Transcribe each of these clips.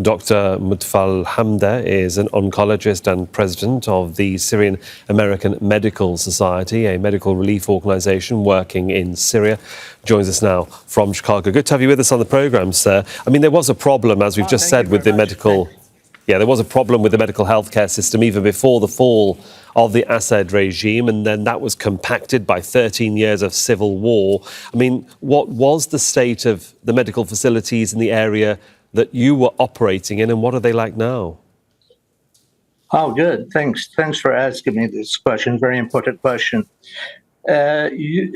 Dr. Mufaddal Hamadeh is an oncologist and president of the Syrian American Medical Society, a medical relief organisation working in Syria. Joins us now from Chicago. Good to have you with us on the programme, sir. I mean, there was a problem, as we've just said, with the medical... Yeah, there was a problem with the medical healthcare system even before the fall of the Assad regime, and then that was compacted by 13 years of civil war. I mean, what was the state of the medical facilities in the area that you were operating in, and what are they like now? Oh, good. Thanks for asking me this question. Very important question. We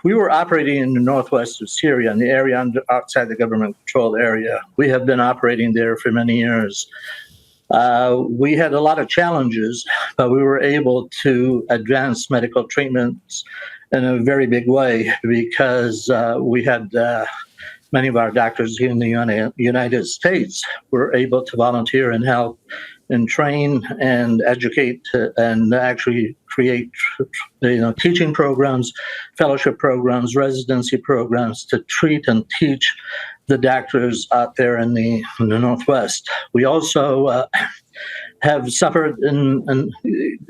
were operating in the northwest of Syria, in the area outside the government-controlled area. We have been operating there for many years. We had a lot of challenges, but we were able to advance medical treatments in a very big way because we had many of our doctors here in the United States were able to volunteer and help and train and educate and actually create teaching programs, fellowship programs, residency programs to treat and teach the doctors out there in the Northwest. We also have suffered in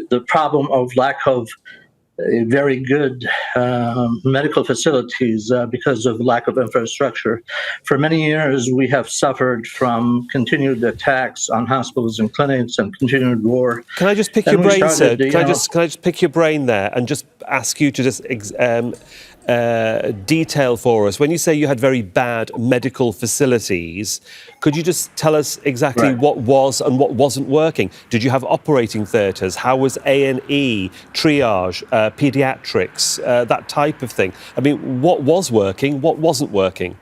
the problem of lack of very good medical facilities because of lack of infrastructure. For many years, we have suffered from continued attacks on hospitals and clinics and continued war. Can I just pick your brain, sir? Can I just pick your brain there and just ask you to just detail for us, when you say you had very bad medical facilities, could you just tell us exactly what was and what wasn't working? Did you have operating theatres? How was A&E, triage, paediatrics, that type of thing? I mean, what was working, what wasn't working?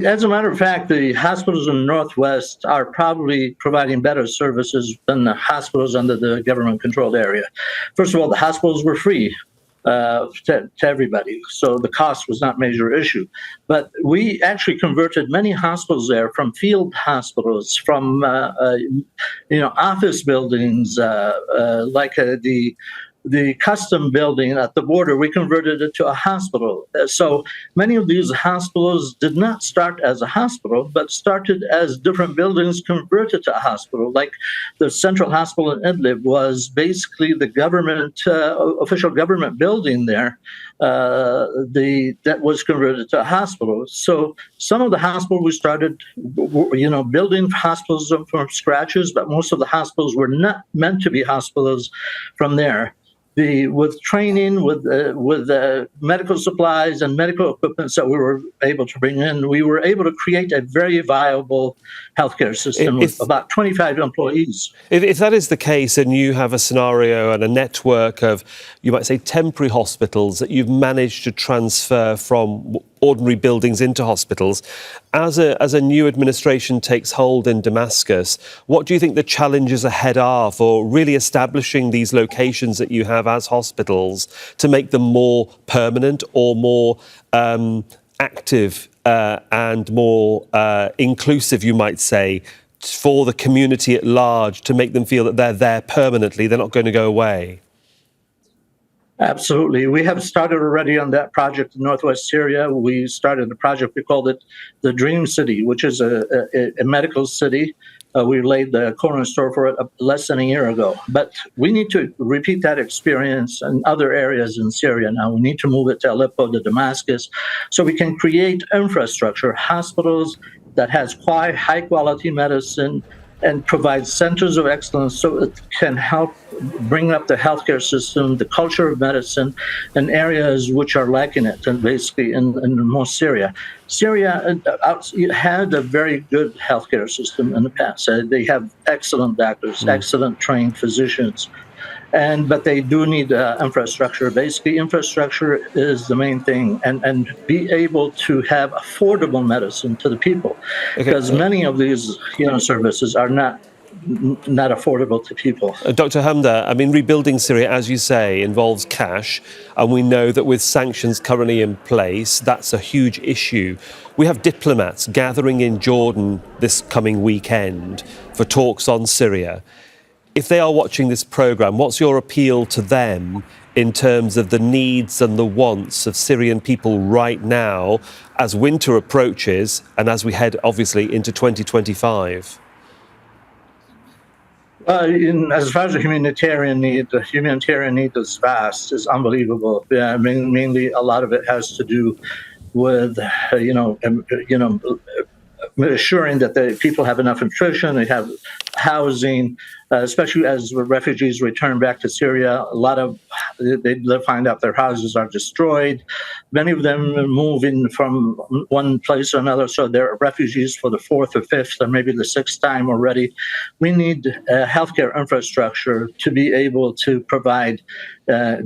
As a matter of fact, the hospitals in the Northwest are probably providing better services than the hospitals under the government-controlled area. First of all, the hospitals were free to everybody, so the cost was not a major issue. But we actually converted many hospitals there from field hospitals, from office buildings, like the custom building at the border. We converted it to a hospital. So many of these hospitals did not start as a hospital, but started as different buildings converted to a hospital. Like the Central Hospital in Idlib was basically the government, official government building there that was converted to a hospital. So some of the hospitals we started, building hospitals from scratches, but most of the hospitals were not meant to be hospitals from there. With training, with medical supplies and medical equipment that we were able to bring in, we were able to create a very viable healthcare system with about 25 employees. If that is the case, and you have a scenario and a network of, you might say, temporary hospitals that you've managed to transfer from ordinary buildings into hospitals, as a new administration takes hold in Damascus, what do you think the challenges ahead are for really establishing these locations that you have as hospitals to make them more permanent or more active and more inclusive, you might say, for the community at large, to make them feel that they're there permanently, they're not going to go away? Absolutely. We have started already on that project in Northwest Syria. We started a project, we called it the Dream City, which is a medical city. We laid the cornerstone for it less than a year ago. But we need to repeat that experience in other areas in Syria now. We need to move it to Aleppo, to Damascus, so we can create infrastructure, hospitals that has high-quality medicine, and provide centers of excellence so it can help bring up the healthcare system, the culture of medicine, in areas which are lacking it, and basically in most Syria. Syria had a very good healthcare system in the past. They have excellent doctors, excellent trained physicians, but they do need infrastructure. Basically, infrastructure is the main thing, and be able to have affordable medicine to the people, because many of these services are not affordable to people. Dr. Hamadeh, I mean, rebuilding Syria, as you say, involves cash, and we know that with sanctions currently in place, that's a huge issue. We have diplomats gathering in Jordan this coming weekend for talks on Syria. If they are watching this programme, what's your appeal to them in terms of the needs and the wants of Syrian people right now as winter approaches and as we head, obviously, into 2025? As far as the humanitarian need is vast, is unbelievable. Yeah, mainly a lot of it has to do with, assuring that the people have enough nutrition, they have housing, especially as refugees return back to Syria. A lot of they find out their houses are destroyed. Many of them move in from one place or another, so they're refugees for the fourth or fifth or maybe the sixth time already. We need healthcare infrastructure to be able to provide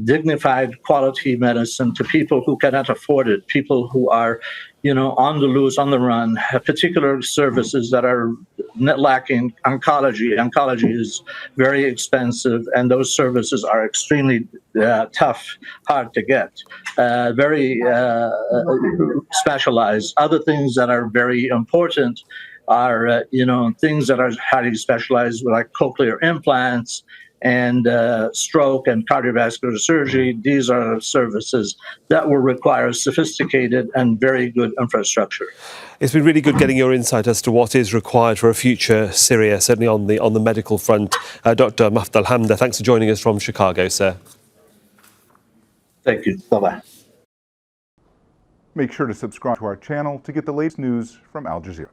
dignified quality medicine to people who cannot afford it, people who are on the loose, on the run, particular services that are lacking oncology. Oncology is very expensive, and those services are extremely tough, hard to get, very specialized. Other things that are very important are, things that are highly specialized, like cochlear implants and stroke and cardiovascular surgery. These are services that will require sophisticated and very good infrastructure. It's been really good getting your insight as to what is required for a future Syria, certainly on the medical front. Dr. Mufaddal Hamadeh, thanks for joining us from Chicago, sir. Thank you. Bye-bye. Make sure to subscribe to our channel to get the latest news from Al Jazeera.